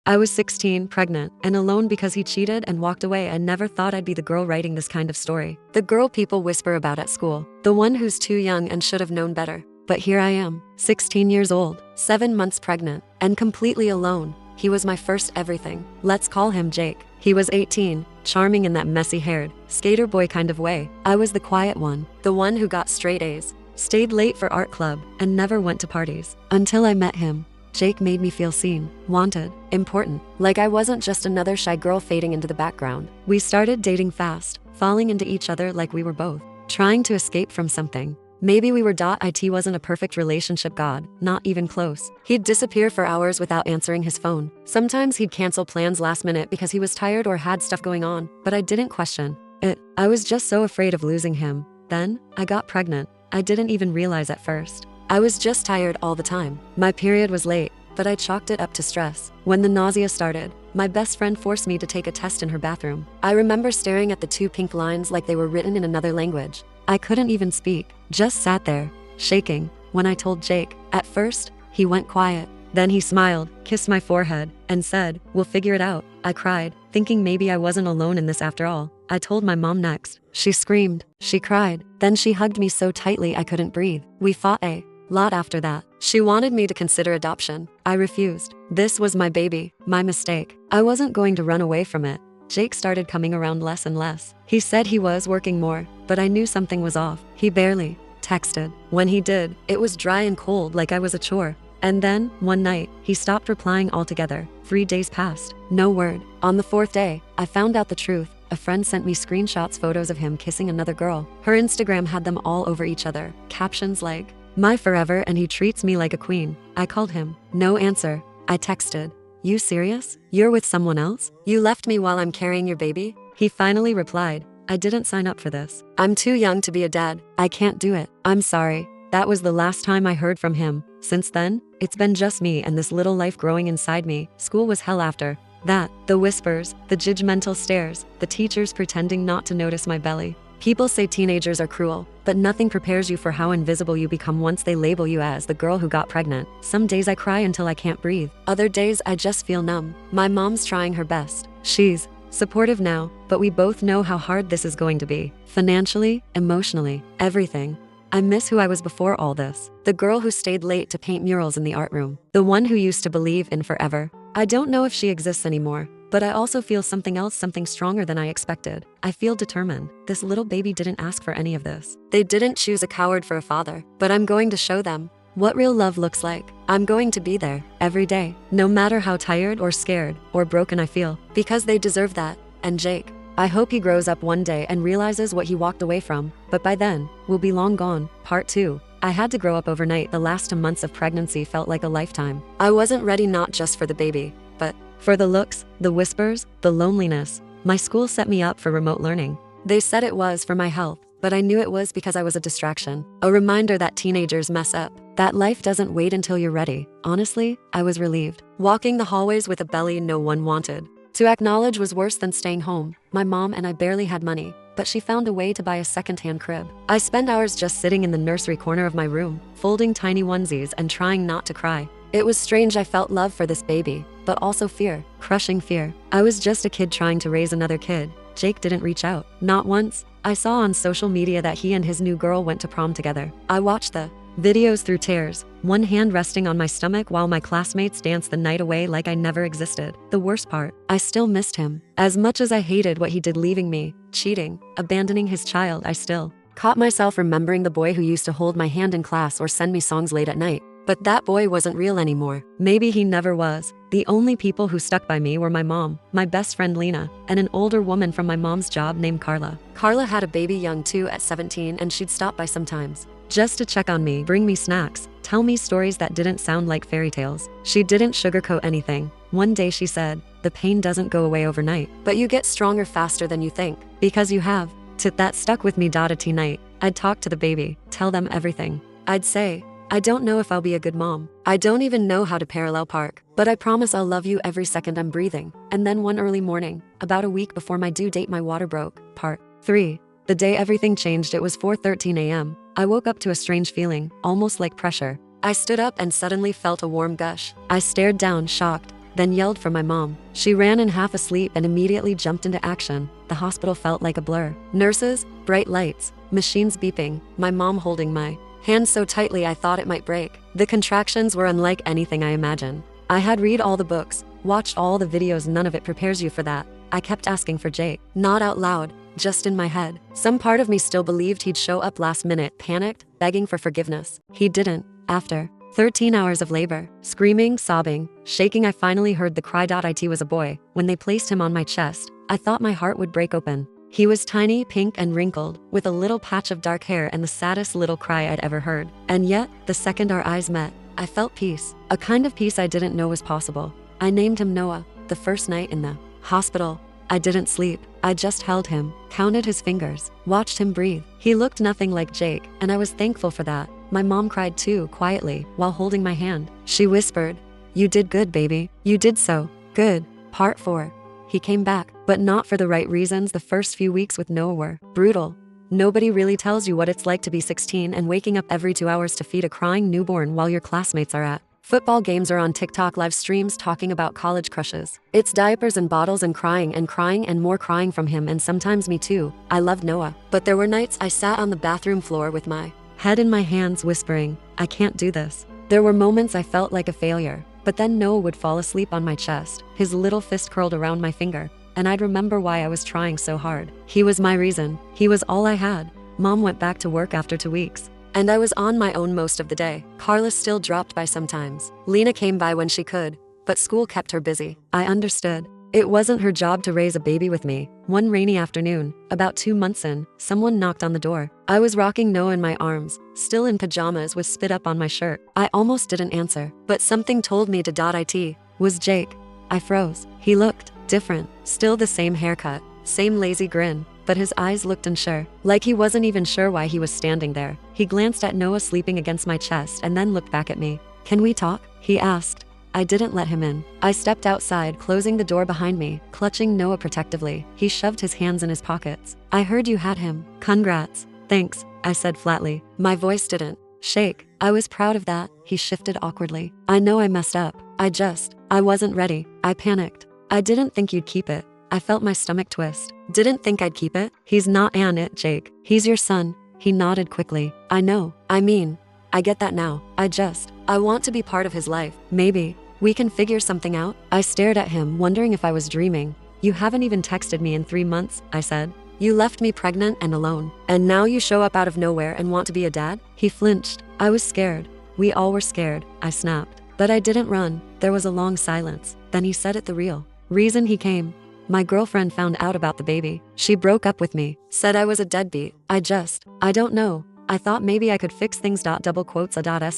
I was 16, pregnant, and alone because he cheated and walked away. I never thought I'd be the girl writing this kind of story. The girl people whisper about at school. The one who's too young and should have known better. But here I am, 16 years old, 7 months pregnant, and completely alone. He was my first everything. Let's call him Jake. He was 18, charming in that messy-haired, skater boy kind of way. I was the quiet one, the one who got straight A's, stayed late for art club, and never went to parties. Until I met him. Jake made me feel seen, wanted, important, like I wasn't just another shy girl fading into the background. We started dating fast, falling into each other like we were both trying to escape from something. Maybe we were. It wasn't a perfect relationship, God, not even close. He'd disappear for hours without answering his phone. Sometimes he'd cancel plans last minute because he was tired or had stuff going on, but I didn't question it. I was just so afraid of losing him. Then, I got pregnant. I didn't even realize at first. I was just tired all the time. My period was late, but I chalked it up to stress. When the nausea started, my best friend forced me to take a test in her bathroom. I remember staring at the 2 pink lines like they were written in another language. I couldn't even speak, just sat there, shaking. When I told Jake, at first, he went quiet. Then he smiled, kissed my forehead, and said, "We'll figure it out." I cried, thinking maybe I wasn't alone in this after all. I told my mom next. She screamed, she cried, then she hugged me so tightly I couldn't breathe. We fought a lot after that. She wanted me to consider adoption. I refused. This was my baby, my mistake. I wasn't going to run away from it. Jake started coming around less and less. He said he was working more, but I knew something was off. He barely texted. When he did, it was dry and cold like I was a chore. And then, one night, he stopped replying altogether. 3 days passed. No word. On the 4th day, I found out the truth. A friend sent me screenshots, photos of him kissing another girl. Her Instagram had them all over each other. Captions like, "My forever and he treats me like a queen." I called him. No answer. I texted, "You serious? You're with someone else? You left me while I'm carrying your baby?" He finally replied, "I didn't sign up for this. I'm too young to be a dad. I can't do it. I'm sorry." That was the last time I heard from him. Since then, it's been just me and this little life growing inside me. School was hell after that. The whispers, the judgmental stares, the teachers pretending not to notice my belly. People say teenagers are cruel, but nothing prepares you for how invisible you become once they label you as the girl who got pregnant. Some days I cry until I can't breathe. Other days I just feel numb. My mom's trying her best. She's supportive now, but we both know how hard this is going to be. Financially, emotionally, everything. I miss who I was before all this. The girl who stayed late to paint murals in the art room. The one who used to believe in forever. I don't know if she exists anymore, but I also feel something else, something stronger than I expected. I feel determined. This little baby didn't ask for any of this. They didn't choose a coward for a father, but I'm going to show them what real love looks like. I'm going to be there every day, no matter how tired or scared or broken I feel, because they deserve that. And Jake, I hope he grows up one day and realizes what he walked away from, but by then, we'll be long gone. Part 2. I had to grow up overnight. The last 2 months of pregnancy felt like a lifetime. I wasn't ready, not just for the baby, but for the looks, the whispers, the loneliness. My school set me up for remote learning. They said it was for my health, but I knew it was because I was a distraction. A reminder that teenagers mess up, that life doesn't wait until you're ready. Honestly, I was relieved. Walking the hallways with a belly no one wanted to acknowledge was worse than staying home. My mom and I barely had money, but she found a way to buy a secondhand crib. I spent hours just sitting in the nursery corner of my room, folding tiny onesies and trying not to cry. It was strange. I felt love for this baby, but also fear, crushing fear. I was just a kid trying to raise another kid. Jake didn't reach out, not once. I saw on social media that he and his new girl went to prom together. I watched the videos through tears, one hand resting on my stomach while my classmates danced the night away like I never existed. The worst part, I still missed him. As much as I hated what he did, leaving me, cheating, abandoning his child, I still caught myself remembering the boy who used to hold my hand in class or send me songs late at night. But that boy wasn't real anymore. Maybe he never was. The only people who stuck by me were my mom, my best friend Lena, and an older woman from my mom's job named Carla. Carla had a baby young too at 17, and she'd stop by sometimes just to check on me, bring me snacks, tell me stories that didn't sound like fairy tales. She didn't sugarcoat anything. One day she said, "The pain doesn't go away overnight, but you get stronger faster than you think, because you have to." That stuck with me. At night, I'd talk to the baby, tell them everything. I'd say, "I don't know if I'll be a good mom. I don't even know how to parallel park, but I promise I'll love you every second I'm breathing." And then one early morning, about a week before my due date, my water broke. Part 3. The day everything changed. It was 4:13 a.m. I woke up to a strange feeling, almost like pressure. I stood up and suddenly felt a warm gush. I stared down, shocked. then yelled for my mom. She ran in half asleep and immediately jumped into action. The hospital felt like a blur. Nurses, bright lights, machines beeping, my mom holding my hand so tightly I thought it might break. The contractions were unlike anything I imagined. I had read all the books, watched all the videos, none of it prepares you for that. I kept asking for Jake, not out loud, just in my head. Some part of me still believed he'd show up last minute, panicked, begging for forgiveness. He didn't. After 13 hours of labor, screaming, sobbing, shaking, I finally heard the cry. It was a boy. When they placed him on my chest, I thought my heart would break open. He was tiny, pink, and wrinkled, with a little patch of dark hair and the saddest little cry I'd ever heard. And yet, the second our eyes met, I felt peace. A kind of peace I didn't know was possible. I named him Noah. The first night in the hospital, I didn't sleep. I just held him, counted his fingers, watched him breathe. He looked nothing like Jake, and I was thankful for that. My mom cried too, quietly, while holding my hand. She whispered, "You did good, baby. You did so good." Part 4. He came back, but not for the right reasons. The first few weeks with Noah were brutal. Nobody really tells you what it's like to be 16 and waking up every 2 hours to feed a crying newborn while your classmates are at football games or on TikTok live streams talking about college crushes. It's diapers and bottles and crying and more crying from him, and sometimes me too. I loved Noah, but there were nights I sat on the bathroom floor with my head in my hands whispering, "I can't do this." There were moments I felt like a failure, but then Noah would fall asleep on my chest, his little fist curled around my finger, and I'd remember why I was trying so hard. He was my reason. He was all I had. Mom went back to work after 2 weeks, and I was on my own most of the day. Carla still dropped by sometimes. Lena came by when she could, but school kept her busy. I understood. It wasn't her job to raise a baby with me. One rainy afternoon, about 2 months in, someone knocked on the door. I was rocking Noah in my arms, still in pajamas with spit up on my shirt. I almost didn't answer, but something told me to. It was Jake. I froze. He looked different, still the same haircut, same lazy grin, but his eyes looked unsure, like he wasn't even sure why he was standing there. He glanced at Noah sleeping against my chest and then looked back at me. "Can we talk?" he asked. I didn't let him in. I stepped outside, closing the door behind me, clutching Noah protectively. He shoved his hands in his pockets. "I heard you had him. Congrats." "Thanks," I said flatly. My voice didn't shake. I was proud of that. He shifted awkwardly. "I know I messed up. I wasn't ready." I panicked. "I didn't think you'd keep it." I felt my stomach twist. "Didn't think I'd keep it?" "He's not it, Jake. He's your son." He nodded quickly. "I know. I get that now. I want to be part of his life. Maybe we can figure something out." I stared at him, wondering if I was dreaming. "You haven't even texted me in 3 months, I said. "You left me pregnant and alone. And now you show up out of nowhere and want to be a dad?" He flinched. I was scared. We all were scared, I snapped. But I didn't run. There was a long silence. Then he said it, the real reason he came. "My girlfriend found out about the baby. She broke up with me, said I was a deadbeat. I don't know. I thought maybe I could fix things. So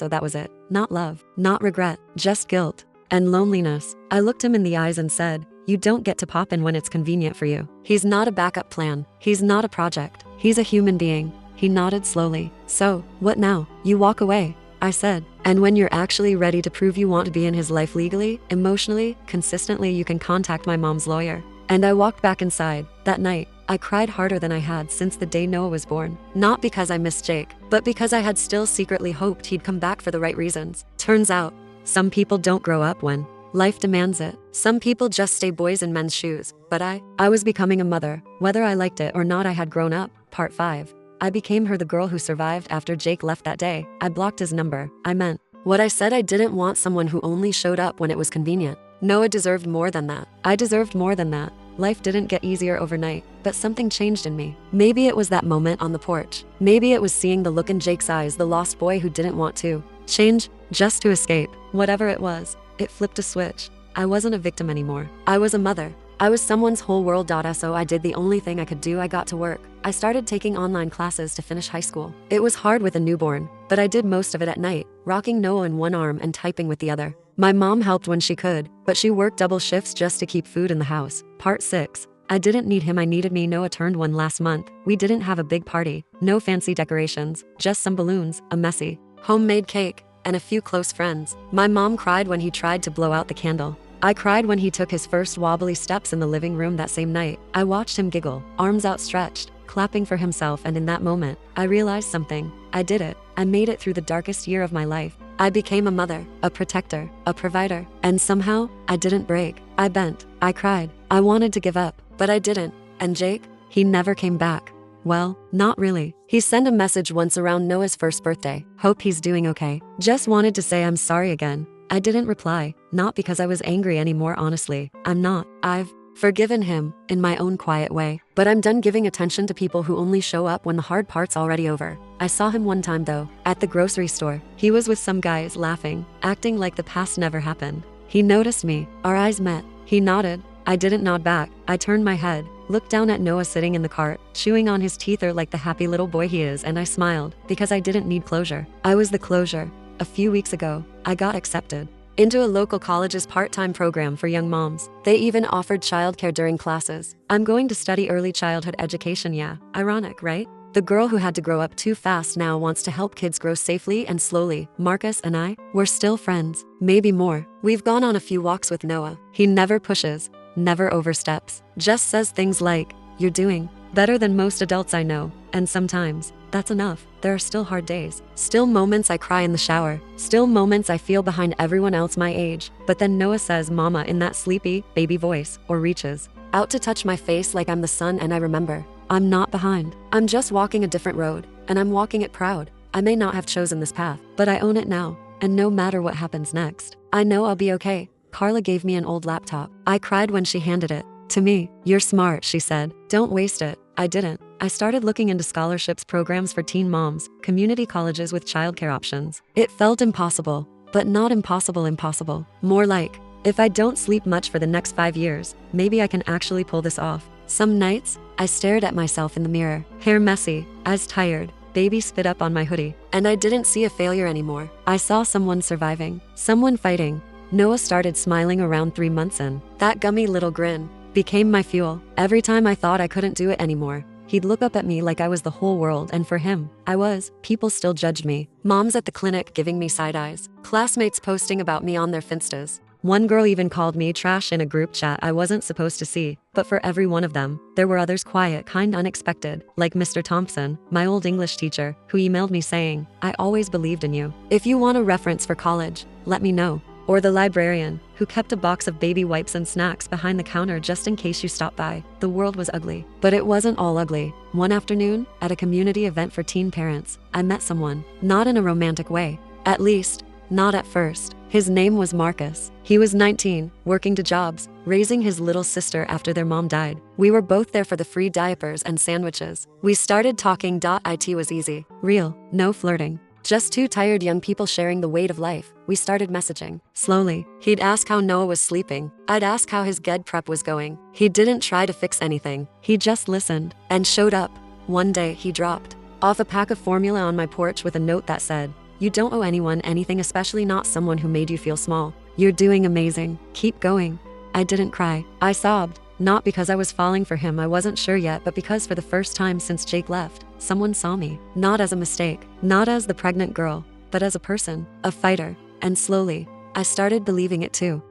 that was it. Not love, not regret, just guilt and loneliness." I looked him in the eyes and said, "You don't get to pop in when it's convenient for you. He's not a backup plan. He's not a project. He's a human being." He nodded slowly. "So, what now? You walk away?" I said. "And when you're actually ready to prove you want to be in his life legally, emotionally, consistently, you can contact my mom's lawyer." And I walked back inside. That night, I cried harder than I had since the day Noah was born. Not because I missed Jake, but because I had still secretly hoped he'd come back for the right reasons. Turns out, some people don't grow up when life demands it. Some people just stay boys in men's shoes. But I was becoming a mother. Whether I liked it or not, I had grown up. Part 5. I became her, the girl who survived after Jake left that day. I blocked his number. I meant what I said. I didn't want someone who only showed up when it was convenient. Noah deserved more than that. I deserved more than that. Life didn't get easier overnight, but something changed in me. Maybe it was that moment on the porch. Maybe it was seeing the look in Jake's eyes, the lost boy who didn't want to change just to escape. Whatever it was, it flipped a switch. I wasn't a victim anymore. I was a mother. I was someone's whole world. So I did the only thing I could do. I got to work. I started taking online classes to finish high school. It was hard with a newborn, but I did most of it at night, rocking Noah in one arm and typing with the other. My mom helped when she could, but she worked double shifts just to keep food in the house. Part 6. I didn't need him, I needed me. Noah turned 1 last month. We didn't have a big party, no fancy decorations, just some balloons, a messy homemade cake, and a few close friends. My mom cried when he tried to blow out the candle. I cried when he took his first wobbly steps in the living room that same night. I watched him giggle, arms outstretched, clapping for himself, and in that moment, I realized something. I did it. I made it through the darkest year of my life. I became a mother, a protector, a provider, and somehow, I didn't break. I bent, I cried, I wanted to give up, but I didn't. And Jake? He never came back. Well, not really. He sent a message once around Noah's first birthday. Hope he's doing okay. Just wanted to say I'm sorry again. I didn't reply, not because I was angry anymore, honestly. I'm not. I've forgiven him in my own quiet way. But I'm done giving attention to people who only show up when the hard part's already over. I saw him one time though, at the grocery store. He was with some guys laughing, acting like the past never happened. He noticed me. Our eyes met. He nodded. I didn't nod back. I turned my head, looked down at Noah sitting in the cart, chewing on his teeth like the happy little boy he is, and I smiled because I didn't need closure. I was the closure. A few weeks ago, I got accepted into a local college's part-time program for young moms. They even offered childcare during classes. I'm going to study early childhood education, yeah. Ironic, right? The girl who had to grow up too fast now wants to help kids grow safely and slowly. Marcus and I, we're still friends, maybe more. We've gone on a few walks with Noah. He never pushes, never oversteps, just says things like, "You're doing better than most adults I know." And sometimes, that's enough. There are still hard days, still moments I cry in the shower, still moments I feel behind everyone else my age. But then Noah says mama in that sleepy, baby voice, or reaches out to touch my face like I'm the sun, and I remember, I'm not behind. I'm just walking a different road, and I'm walking it proud. I may not have chosen this path, but I own it now. And no matter what happens next, I know I'll be okay. Carla gave me an old laptop. I cried when she handed it to me. "You're smart," she said. "Don't waste it." I didn't. I started looking into scholarships programs for teen moms, community colleges with childcare options. It felt impossible, but not impossible. More like, if I don't sleep much for the next 5 years, maybe I can actually pull this off. Some nights, I stared at myself in the mirror, hair messy, eyes tired, baby spit up on my hoodie, and I didn't see a failure anymore. I saw someone surviving, someone fighting. Noah started smiling around 3 months in. That gummy little grin became my fuel. Every time I thought I couldn't do it anymore, he'd look up at me like I was the whole world, and for him, I was. People still judged me. Moms at the clinic giving me side eyes. Classmates posting about me on their Finstas. One girl even called me trash in a group chat I wasn't supposed to see. But for every one of them, there were others quiet, kind, unexpected, like Mr. Thompson, my old English teacher, who emailed me saying, "I always believed in you. If you want a reference for college, let me know." Or the librarian, who kept a box of baby wipes and snacks behind the counter just in case you stopped by. The world was ugly, but it wasn't all ugly. One afternoon, at a community event for teen parents, I met someone, not in a romantic way. At least, not at first. His name was Marcus. He was 19, working 2 jobs, raising his little sister after their mom died. We were both there for the free diapers and sandwiches. We started talking. It was easy, real, no flirting. Just 2 tired young people sharing the weight of life. We started messaging. Slowly, he'd ask how Noah was sleeping. I'd ask how his GED prep was going. He didn't try to fix anything. He just listened and showed up. One day, he dropped off a pack of formula on my porch with a note that said, "You don't owe anyone anything, especially not someone who made you feel small. You're doing amazing. Keep going." I didn't cry. I sobbed. Not because I was falling for him, I wasn't sure yet, but because for the first time since Jake left, someone saw me. Not as a mistake, not as the pregnant girl, but as a person, a fighter. And slowly, I started believing it too.